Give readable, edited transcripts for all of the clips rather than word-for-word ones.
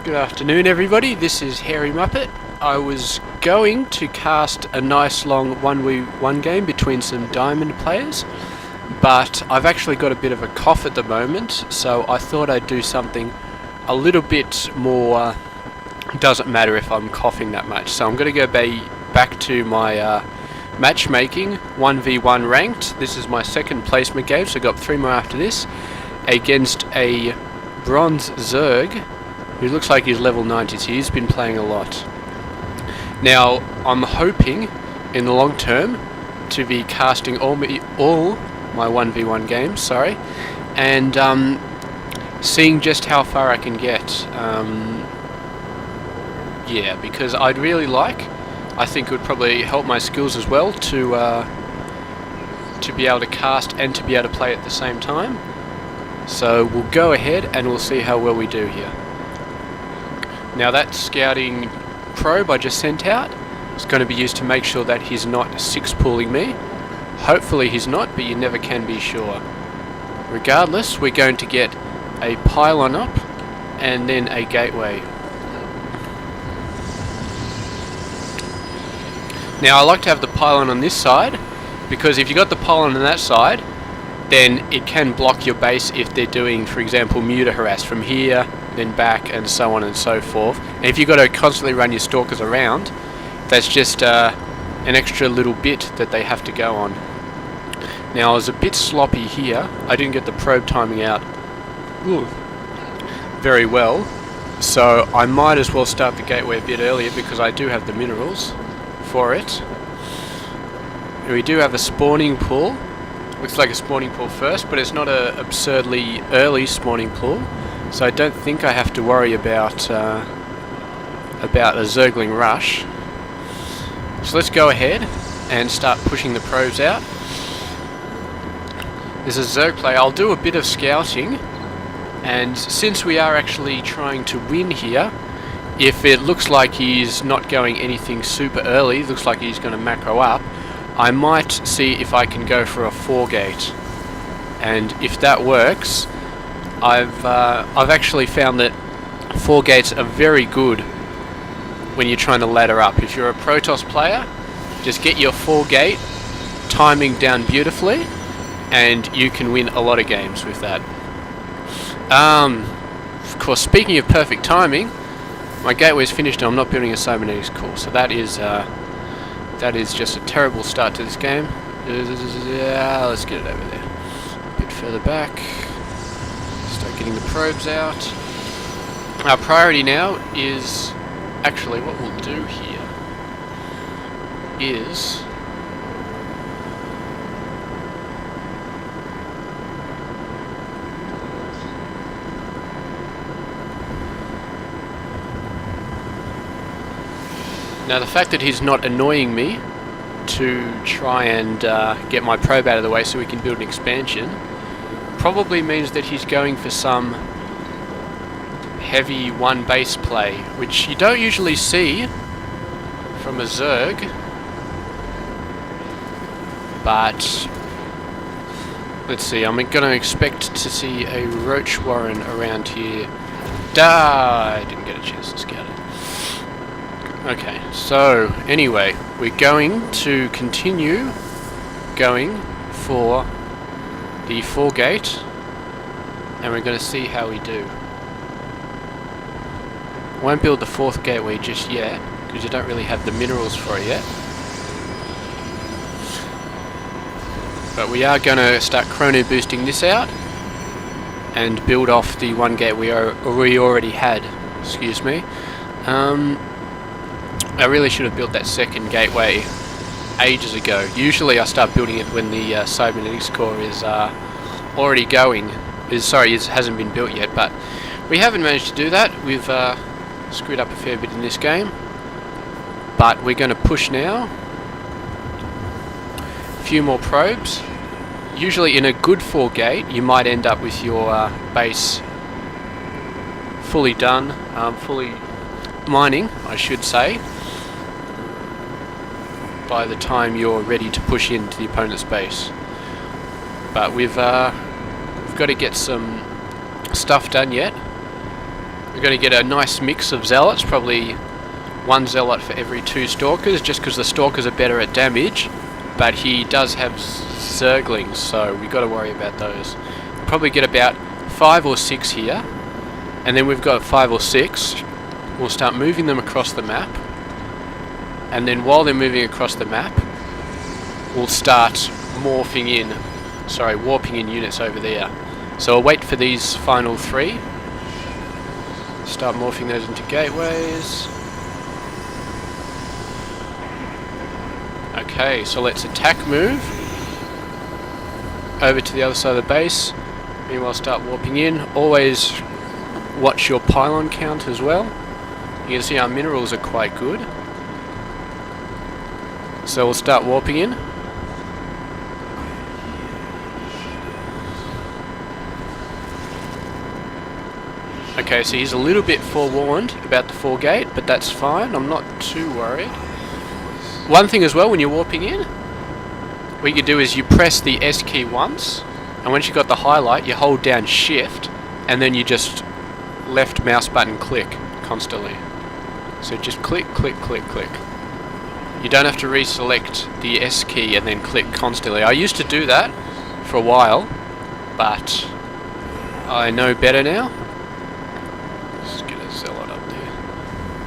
Good afternoon everybody, this is Hairy Muppet. I was going to cast a nice long 1v1 game between some diamond players, but I've actually got a bit of a cough at the moment, so I thought I'd do something a little bit more, doesn't matter if I'm coughing that much. So I'm going to go back to my matchmaking 1v1 ranked. This is my second placement game, so I've got 3 more after this, against a bronze Zerg who looks like he's level 90, so he's been playing a lot. Now, I'm hoping in the long term to be casting all my 1v1 games, and seeing just how far I can get. Yeah, because I'd really like, I think it would probably help my skills as well to be able to cast and to be able to play at the same time. So we'll go ahead and we'll see how well we do here. Now that scouting probe I just sent out is going to be used to make sure that he's not six-pooling me. Hopefully he's not, but you never can be sure. Regardless, we're going to get a pylon up and then a gateway. Now I like to have the pylon on this side, because if you got the pylon on that side, then it can block your base if they're doing, for example, muta harass from here, then back, and so on and so forth. And if you've got to constantly run your stalkers around, that's just an extra little bit that they have to go on. Now I was a bit sloppy here. I didn't get the probe timing out very well, so I might as well start the gateway a bit earlier because I do have the minerals for it. We do have a spawning pool. Looks like a spawning pool first, but it's not an absurdly early spawning pool, so I don't think I have to worry about a Zergling rush. So let's go ahead and start pushing the probes out. There's a Zerg player. I'll do a bit of scouting, and since we are actually trying to win here, if it looks like he's not going anything super early, looks like he's going to macro up, I might see if I can go for a 4-gate, and if that works, I've actually found that 4 gates are very good when you're trying to ladder up. If you're a Protoss player, just get your 4-gate timing down beautifully, and you can win a lot of games with that. Of course, speaking of perfect timing, my gateway's finished and I'm not building a cybernetics core, so that is just a terrible start to this game. Yeah, let's get it over there. A bit further back. Start getting the probes out. Our priority now is... Actually, what we'll do here is... Now the fact that he's not annoying me to try and get my probe out of the way so we can build an expansion probably means that he's going for some heavy one base play, which you don't usually see from a Zerg, but let's see, I'm going to expect to see a Roach Warren around here. I didn't get a chance to scout it. Okay, so anyway, we're going to continue going for the 4-gate, and we're going to see how we do. I won't build the 4th gateway just yet, because you don't really have the minerals for it yet. But we are going to start chrono boosting this out, and build off the 1 gate we already had. Excuse me. I really should have built that 2nd gateway ages ago. Usually I start building it when the cybernetics core is already going. It hasn't been built yet, but we haven't managed to do that. We've screwed up a fair bit in this game, but we're going to push now. A few more probes. Usually in a good 4-gate you might end up with your base fully done, fully mining I should say, by the time you're ready to push into the opponent's base. But we've got to get some stuff done yet. We're going to get a nice mix of zealots, probably one zealot for every 2 stalkers, just because the stalkers are better at damage, but he does have zerglings, so we've got to worry about those. Probably get about 5 or 6 here, and then we've got 5 or 6. We'll start moving them across the map, and then while they're moving across the map, we'll start warping in units over there. So I'll wait for these final 3. Start morphing those into gateways. Okay, so let's attack move over to the other side of the base. Meanwhile, start warping in. Always watch your pylon count as well. You can see our minerals are quite good. So we'll start warping in. Okay, so he's a little bit forewarned about the 4 gate, but that's fine. I'm not too worried. One thing as well, when you're warping in, what you do is you press the S key once, and once you've got the highlight, you hold down shift, and then you just left mouse button click constantly. So just click, click, click, click. You don't have to reselect the S key and then click constantly. I used to do that for a while, but I know better now. Let's get a zealot up there.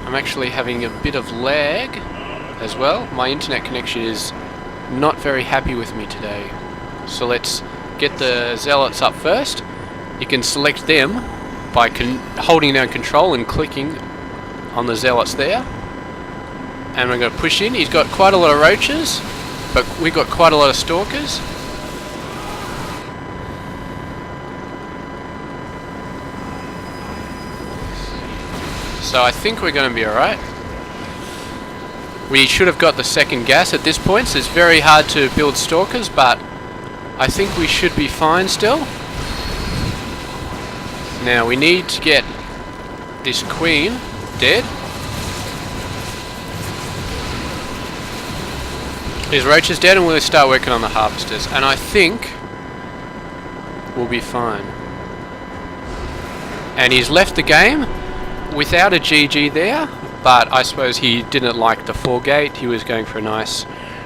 I'm actually having a bit of lag as well. My internet connection is not very happy with me today. So let's get the zealots up first. You can select them by holding down control and clicking on the zealots there. And we're going to push in. He's got quite a lot of roaches, but we've got quite a lot of stalkers. So I think we're going to be alright. We should have got the second gas at this point, so it's very hard to build stalkers, but I think we should be fine still. Now we need to get this queen dead. His roach is dead, and we'll start working on the harvesters, and I think we'll be fine. And he's left the game without a GG there, but I suppose he didn't like the 4 gate. He was going for a nice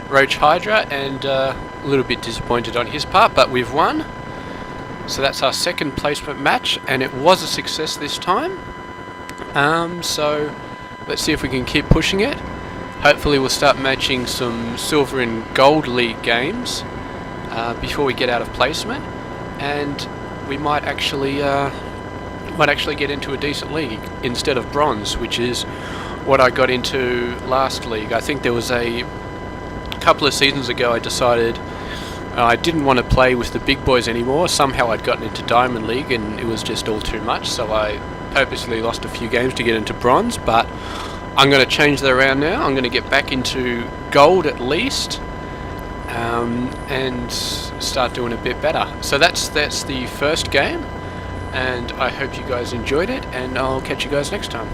roach hydra, and a little bit disappointed on his part, but we've won. So that's our second placement match, and it was a success this time. So let's see if we can keep pushing it. Hopefully we'll start matching some silver and gold league games before we get out of placement, and we might actually get into a decent league instead of bronze, which is what I got into last league. I think there was a couple of seasons ago I decided I didn't want to play with the big boys anymore. Somehow I'd gotten into Diamond League and it was just all too much, so I purposely lost a few games to get into bronze, but I'm going to change that around now. I'm going to get back into gold at least, and start doing a bit better. So that's the first game, and I hope you guys enjoyed it, and I'll catch you guys next time.